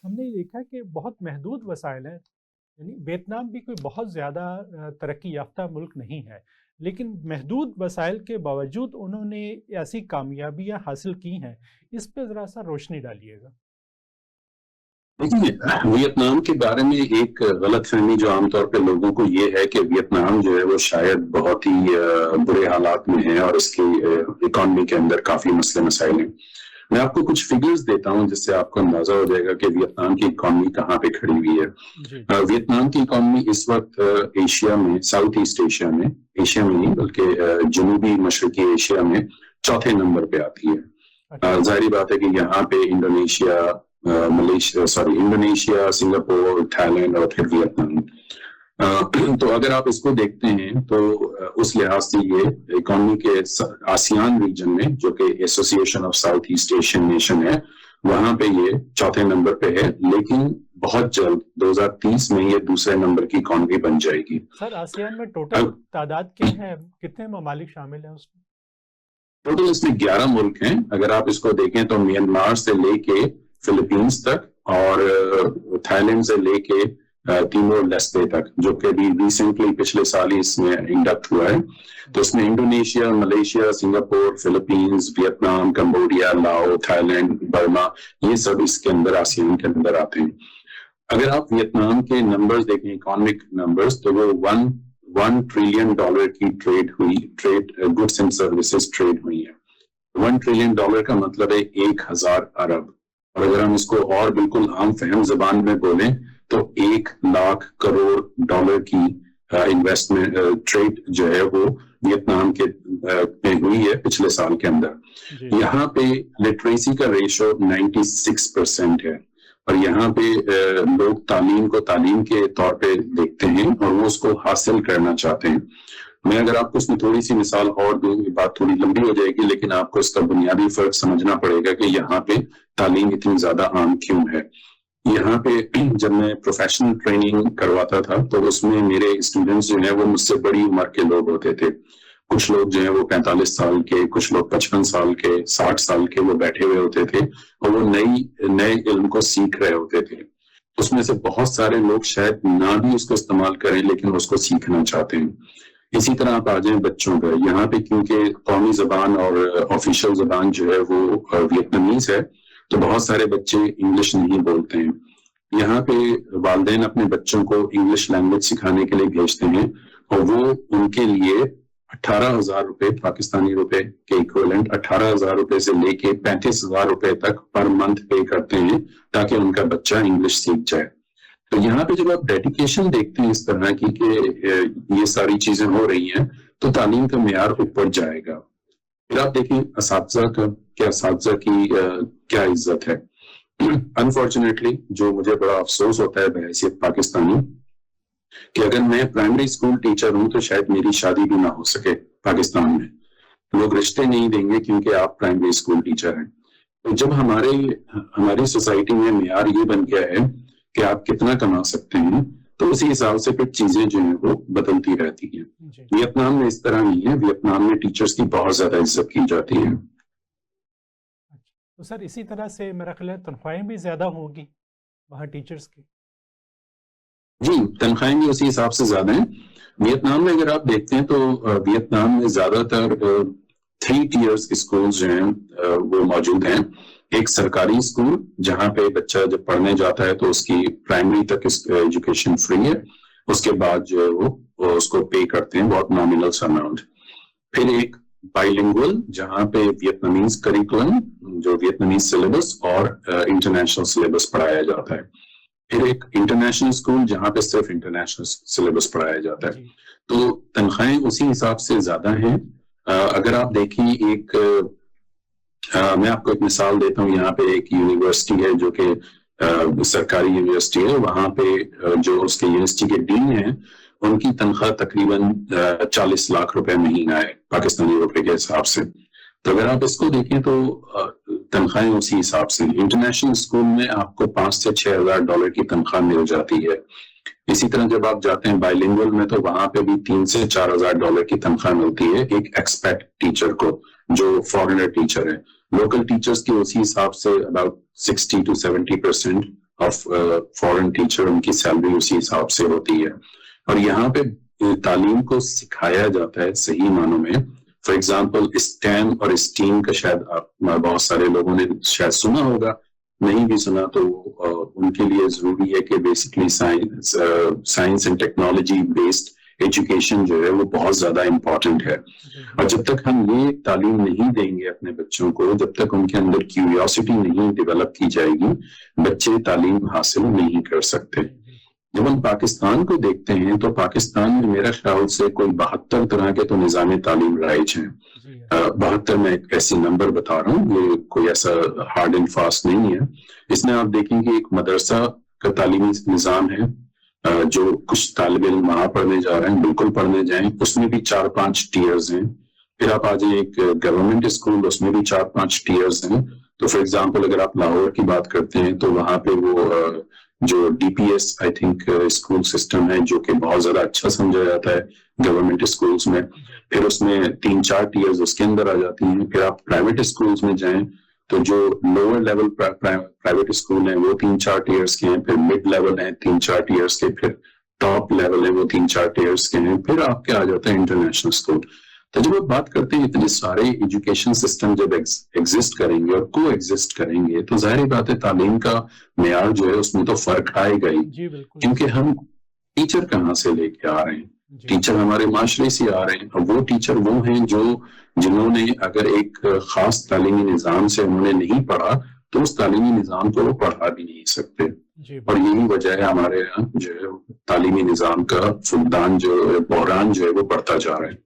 ہم نے دیکھا کہ بہت محدود وسائل ہیں. یعنی ویتنام بھی کوئی بہت زیادہ ترقی یافتہ ملک نہیں ہے، لیکن محدود وسائل کے باوجود انہوں نے ایسی کامیابیاں حاصل کی ہیں. اس پہ ذرا سا روشنی ڈالیے گا. دیکھیے، ویتنام کے بارے میں ایک غلط فہمی جو عام طور پہ لوگوں کو یہ ہے کہ ویتنام جو ہے وہ شاید بہت ہی برے حالات میں ہے اور اس کی اکانومی کے اندر کافی مسئلے مسائل ہیں. میں آپ کو کچھ فگرز دیتا ہوں جس سے آپ کو اندازہ ہو جائے گا کہ ویتنام کی اکانومی کہاں پہ کھڑی ہوئی ہے. ویتنام کی اکانومی اس وقت ایشیا میں، ساؤتھ ایسٹ ایشیا میں، ایشیا میں نہیں بلکہ جنوبی مشرقی ایشیا میں چوتھے نمبر پہ آتی ہے. ظاہری بات ہے کہ یہاں پہ Indonesia, Indonesia, Singapore, Thailand اور پھر ویتنام. تو اگر آپ اس کو دیکھتے ہیں تو اس لحاظ سے یہ اکانومی کے آسیان ریجن میں، جو کہ ایسوسی ایشن of south East Asian nation ہے، وہاں پہ یہ چوتھے نمبر پہ ہے. لیکن بہت جلد 2030 میں یہ دوسرے نمبر کی اکانومی بن جائے گی. سر آسیان میں ٹوٹل تعداد کیا ہے؟ کتنے ممالک شامل ہیں اس میں؟ ٹوٹل اس میں 11 ملک ہیں. اگر آپ اس کو دیکھیں تو میانمار سے لے کے فلپینز تک اور تھائی لینڈ سے لے کے تیمور لیسٹے تک، جو کہ بھی ریسنٹلی پچھلے سال ہی اس میں انڈکٹ ہوا ہے. تو اس میں Indonesia, Malaysia, Singapore, Philippines, Vietnam, Cambodia, Laos, Thailand, Burma, یہ سب اس کے اندر آسیان کے اندر آتے ہیں. اگر آپ ویتنام کے نمبرز دیکھیں، اکانومک نمبرز، تو وہ $1 ٹریلین کی trade goods and services trade ہوئی ہے. $1 ٹریلین کا مطلب ہے 1000 ارب. اور اگر ہم اس کو اور بالکل عام فہم زبان میں بولیں تو 1,00,000 کروڑ ڈالر کی انویسٹمنٹ ٹریڈ جو ہے وہ ویتنام کے میں ہوئی ہے پچھلے سال کے اندر. یہاں پہ لٹریسی کا ریشو 96% ہے. اور یہاں پہ لوگ تعلیم کو تعلیم کے طور پہ دیکھتے ہیں اور وہ اس کو حاصل کرنا چاہتے ہیں. میں اگر آپ کو اس میں تھوڑی سی مثال اور دوں، بات تھوڑی لمبی ہو جائے گی، لیکن آپ کو اس کا بنیادی فرق سمجھنا پڑے گا کہ یہاں پہ تعلیم اتنی زیادہ عام کیوں ہے. یہاں پہ جب میں پروفیشنل ٹریننگ کرواتا تھا تو اس میں میرے اسٹوڈنٹس جو ہیں وہ مجھ سے بڑی عمر کے لوگ ہوتے تھے. کچھ لوگ جو ہیں وہ 45 سال کے، کچھ لوگ 55 سال کے، 60 سال کے وہ بیٹھے ہوئے ہوتے تھے اور وہ نئے علم کو سیکھ رہے ہوتے تھے. اس میں سے بہت سارے لوگ شاید نہ بھی اس کو استعمال کریں لیکن اس کو سیکھنا چاہتے ہیں. اسی طرح آپ آ جائیں بچوں کا. یہاں پہ کیونکہ قومی زبان اور آفیشیل زبان جو ہے وہ ویتنامیز ہے تو بہت سارے بچے انگلش نہیں بولتے ہیں. یہاں پہ والدین اپنے بچوں کو انگلش لینگویج سکھانے کے لیے بھیجتے ہیں اور وہ ان کے لیے 18,000 روپے پاکستانی روپے کے ایکویلنٹ 18,000 روپے سے لے کے 35,000 روپے تک پر منتھ پے کرتے ہیں تاکہ ان کا بچہ انگلش سیکھ جائے. تو یہاں پہ جب آپ ڈیڈیکیشن دیکھتے ہیں اس طرح کی کہ یہ ساری چیزیں ہو رہی ہیں تو تعلیم کا معیار اوپر جائے گا. پھر آپ دیکھیں اساتذہ کی کیا عزت ہے. انفارچونیٹلی جو مجھے بڑا افسوس ہوتا ہے بحیثیت پاکستانی کہ اگر میں پرائمری اسکول ٹیچر ہوں تو شاید میری شادی بھی نہ ہو سکے پاکستان میں. لوگ رشتے نہیں دیں گے کیونکہ آپ پرائمری اسکول ٹیچر ہیں. تو جب ہماری سوسائٹی میں معیار یہ بن گیا ہے کہ آپ کتنا کما سکتے ہیں تو اسی حساب سے پھر چیزیں جو ہیں وہ بدلتی رہتی ہیں. ویتنام میں اس طرح نہیں ہے. ویتنام میں ٹیچرز کی بہت زیادہ عزت کی جاتی ہے. تو سر اسی طرح سے میرا خیال ہے تنخواہیں بھی زیادہ ہوں گی وہاں ٹیچرز کی. جی، تنخواہیں بھی اسی حساب سے زیادہ ہیں. ویتنام میں اگر آپ دیکھتے ہیں تو ویتنام میں زیادہ تر 3 ٹیئرز اسکولز جو ہیں وہ موجود ہیں. ایک سرکاری اسکول جہاں پہ بچہ جب پڑھنے جاتا ہے تو اس کی پرائمری تک ایجوکیشن فری ہے. اس کے بعد جو ہے وہ اس کو پے کرتے ہیں بہت نامنل سا اماؤنٹ. پھر ایک بائیلنگول جہاں پہ ویتنامیز کریکولم جو ویتنامیز سلیبس اور انٹرنیشنل سلیبس پڑھایا جاتا ہے. پھر ایک انٹرنیشنل اسکول جہاں پہ صرف انٹرنیشنل سلیبس پڑھایا جاتا ہے. تو تنخواہیں اسی حساب سے زیادہ ہیں. اگر آپ دیکھیں میں آپ کو ایک مثال دیتا ہوں. یہاں پہ ایک یونیورسٹی ہے جو کہ سرکاری یونیورسٹی ہے. وہاں پہ جو اس کے یونیورسٹی کے ڈین ہیں ان کی تنخواہ تقریباً 40 لاکھ روپے مہینہ ہے پاکستانی روپے کے حساب سے. تو اگر آپ اس کو دیکھیں تو تنخواہیں اسی حساب سے. انٹرنیشنل اسکول میں آپ کو 5 سے 6 ہزار ڈالر کی تنخواہ مل جاتی ہے. اسی طرح جب آپ جاتے ہیں بائیلنگول میں تو وہاں پہ بھی 3 سے 4 ہزار ڈالر کی تنخواہ ملتی ہے ایک ایکسپیٹ ٹیچر کو جو فارنر ٹیچر ہے. لوکل ٹیچرز کی اسی حساب سے about 60 to 70% of foreign teacher, ان کی سیلری اسی حساب سے ہوتی ہے. اور یہاں پہ تعلیم کو سکھایا جاتا ہے صحیح معنوں میں. فار ایگزامپل اسٹیم اور اسٹیم کا شاید بہت سارے لوگوں نے شاید سنا ہوگا، نہیں بھی سنا تو ان کے لیے ضروری ہے کہ basically science and technology based education جو ہے وہ بہت زیادہ امپورٹنٹ ہے. اور جب تک ہم یہ تعلیم نہیں دیں گے اپنے بچوں کو، جب تک ان کے اندر کیوریوسٹی نہیں ڈیولپ کی جائے گی، بچے تعلیم حاصل نہیں کر سکتے. جب ہم پاکستان کو دیکھتے ہیں تو پاکستان میں میرا خیال سے کوئی 72 طرح کے تو نظام تعلیم رائج ہیں. 72 میں ایک ایسی نمبر بتا رہا ہوں، یہ کوئی ایسا ہارڈ اینڈ فاسٹ نہیں ہے. اس میں آپ دیکھیں گے ایک مدرسہ کا تعلیمی نظام ہے، جو کچھ طالب علم وہاں پڑھنے جا رہے ہیں، بالکل پڑھنے جائیں، اس میں بھی 4-5 ٹیئرز ہیں. پھر آپ آ جائیں ایک گورنمنٹ اسکول، اس میں بھی 4-5 ٹیئرز ہیں. تو فار ایگزامپل اگر آپ لاہور کی بات کرتے ہیں تو وہاں پہ وہ جو D P S I think school system ہے، جو کہ بہت زیادہ اچھا سمجھا جاتا ہے گورنمنٹ اسکولس میں. پھر اس میں 3-4 ٹیئرز اس کے اندر آ جاتی ہیں. پھر آپ پرائیویٹ اسکولس میں جائیں تو جو لوور لیول پرائیویٹ اسکول ہیں وہ 3-4 ٹیئرز کے ہیں. پھر مڈ لیول ہیں 3-4 ٹیئرز کے. پھر ٹاپ لیول ہیں وہ 3-4 ٹیئرز کے ہیں. پھر آپ کے آ جاتا ہے انٹرنیشنل اسکول. تو جب آپ بات کرتے ہیں اتنے سارے ایجوکیشن سسٹم جب ایگزسٹ کریں گے اور کو ایگزسٹ کریں گے تو ظاہر بات ہے تعلیم کا معیار جو ہے اس میں تو فرق آئے گا ہی. کیونکہ ہم ٹیچر کہاں سے لے کے آ رہے ہیں؟ ٹیچر ہمارے معاشرے سے آ رہے ہیں. اور وہ ٹیچر وہ ہیں جنہوں نے اگر ایک خاص تعلیمی نظام سے انہوں نے نہیں پڑھا تو اس تعلیمی نظام کو وہ پڑھا بھی نہیں سکتے. اور یہی وجہ ہے ہمارے یہاں جو ہے تعلیمی نظام کا فقدان جو بحران جو ہے وہ بڑھتا جا رہا ہے.